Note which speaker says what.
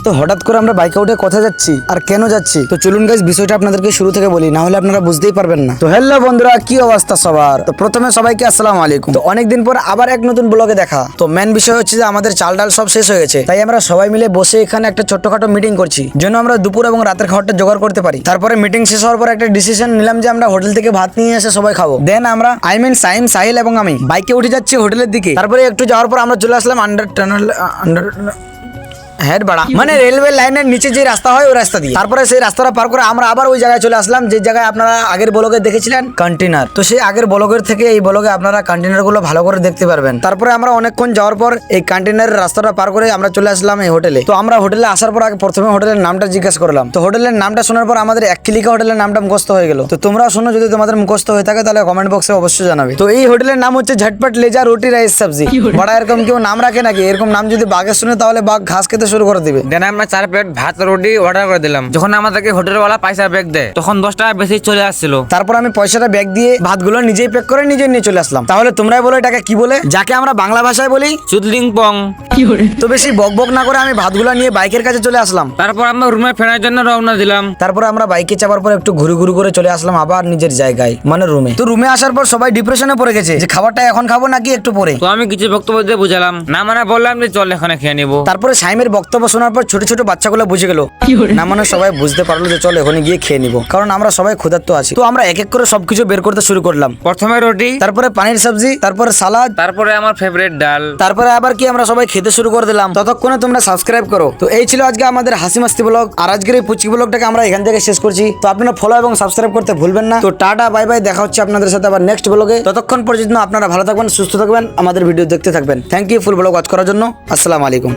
Speaker 1: তো হঠাৎ করে আমরা বাইকে উঠে কোথায় যাচ্ছি আর কেন যাচ্ছি, তো চলুন গাইস বিষয়টা আপনাদেরকে শুরু থেকে বলি, না হলে আপনারা বুঝতেই পারবেন না। তো হ্যালো বন্ধুরা, কি অবস্থা সবার? তো প্রথমে সবাইকে আসসালামু আলাইকুম। তো অনেকদিন পর আবার এক নতুন ব্লগে দেখা। তো মেন বিষয় হচ্ছে যে আমাদের চাল ডাল সব শেষ হয়ে গেছে, তাই আমরা সবাই মিলে বসে এখানে একটা ছোট্টখাটো মিটিং করছি, যেন আমরা দুপুর এবং রাতের খাবারটা জোগাড় করতে পারি। তারপরে মিটিং শেষ হওয়ার পর একটা ডিসিশন নিলাম যে আমরা হোটেল থেকে ভাত নিয়ে এসে সবাই খাবো। দেন আমরা সাইম, সাহিল এবং আমি বাইকে উঠে যাচ্ছি হোটেলের দিকে। তারপরে একটু যাওয়ার পর আমরা চলে আসলাম আন্ডার হেড বাড়া মানে রেলওয়ে লাইনের নিচে যে রাস্তা হয় ওই রাস্তা দিয়ে। তারপরে সেই রাস্তাটা পার করে আমরা আবার ওই জায়গায় চলে আসলাম যে জায়গায় আপনারা আগের ব্লগে দেখেছিলেন কন্টেনার। তো সেই আগের ব্লগের থেকে এই ব্লগে আপনারা কন্টেনার গুলো ভালো করে দেখতে পারবেন। তারপরে আমরা অনেকক্ষণ যাওয়ার পর এই কন্টেনারের রাস্তাটা পার করে আমরা চলে আসলাম এই হোটেলে। তো আমরা হোটেলে আসার পর আগে প্রথমে হোটেলের নামটা জিজ্ঞাসা করলাম। তো হোটেলের নামটা শোনার পর আমাদের এক ক্লিকে হোটেলের নামটা মুখস্থ হয়ে গেল। তো তোমরাও শোনো, যদি তোমাদের মুখস্থ হয়ে থাকে তাহলে কমেন্ট বক্সে অবশ্যই জানাবে। তো এই হোটেলের নাম হচ্ছে ঝটপট লেজা রুটি রাইস সবজি। বড়া এরকম কেউ নাম রাখে নাকি? এরকম নাম যদি বাঘে শুনে তাহলে বাঘ ঘাস খেতে শুরু করে দিবে।
Speaker 2: আমরা 4 প্লেট ভাত রুটি অর্ডার করে দিলাম। যখন আমাদেরকে হোটেলওয়ালা পয়সা ব্যাগ দেয় তখন 10 টাকা বেশি চলে আসছিল।
Speaker 1: তারপর আমি পয়সাটা ব্যাগ দিয়ে ভাতগুলো নিজেই প্যাক করে নিজে নিয়ে চলে আসলাম। তাহলে তোমরাই বলো এটাকে কি বলে, যাকে আমরা বাংলা ভাষায় বলি
Speaker 2: চুদলিং পং।
Speaker 1: তো বেশি বক না করে আমি ভাতগুলো নিয়ে বাইকের কাছে চলে আসলাম।
Speaker 2: তারপর আমরা রুমে ফেরার জন্য রওনা দিলাম।
Speaker 1: তারপরে আমরা বাইকে চাপার পর একটু ঘুরে করে চলে আসলাম আবার নিজের জায়গায়, মানে রুমে। তো রুমে আসার পর সবাই ডিপ্রেশনে পড়ে গেছে যে খাবারটা এখন খাবো নাকি একটু পরে।
Speaker 2: তো আমি কিছু বক্তব্য দিয়ে বুঝালাম, না মানে বললাম যে চল এখানে খেয়ে নিবো।
Speaker 1: তারপরে সাইমের বক্তব্য শোনার পর ছোট ছোট বাচ্চাগুলো বুঝে গেল, না মানে সবাই বুঝতে পারলো যে চল এখানে গিয়ে খেয়ে নিবো, কারণ আমরা সবাই ক্ষুধার্ত আছি। তো আমরা এক এক করে সবকিছু বের করতে শুরু করলাম।
Speaker 2: প্রথমে রুটি,
Speaker 1: তারপরে পানির সবজি, তারপরে সালাদ,
Speaker 2: তারপরে আমার ফেভারিট ডাল,
Speaker 1: তারপরে আবার কি আমরা সবাই খেতে শুরু করে দিলাম। ততক্ষণে তোমরা সাবস্ক্রাইব করো। তো এই ছিল আজকে আমাদের হাসি মাস্তি ব্লগ, আর আজকের এই পুচকি ব্লগটাকে আমরা এখান থেকে শেষ করছি। তো আপনারা ফলো এবং সাবস্ক্রাইব করতে ভুলবেন না। তো টাটা বাই বাই, দেখা হচ্ছে আপনাদের সাথে আবার নেক্সট ব্লগে। ততক্ষণ পর্যন্ত আপনারা ভালো থাকবেন, সুস্থ থাকবেন, আমাদের ভিডিও দেখতে থাকবেন। Thank you full blog watch করার জন্য। আসসালামু আলাইকুম।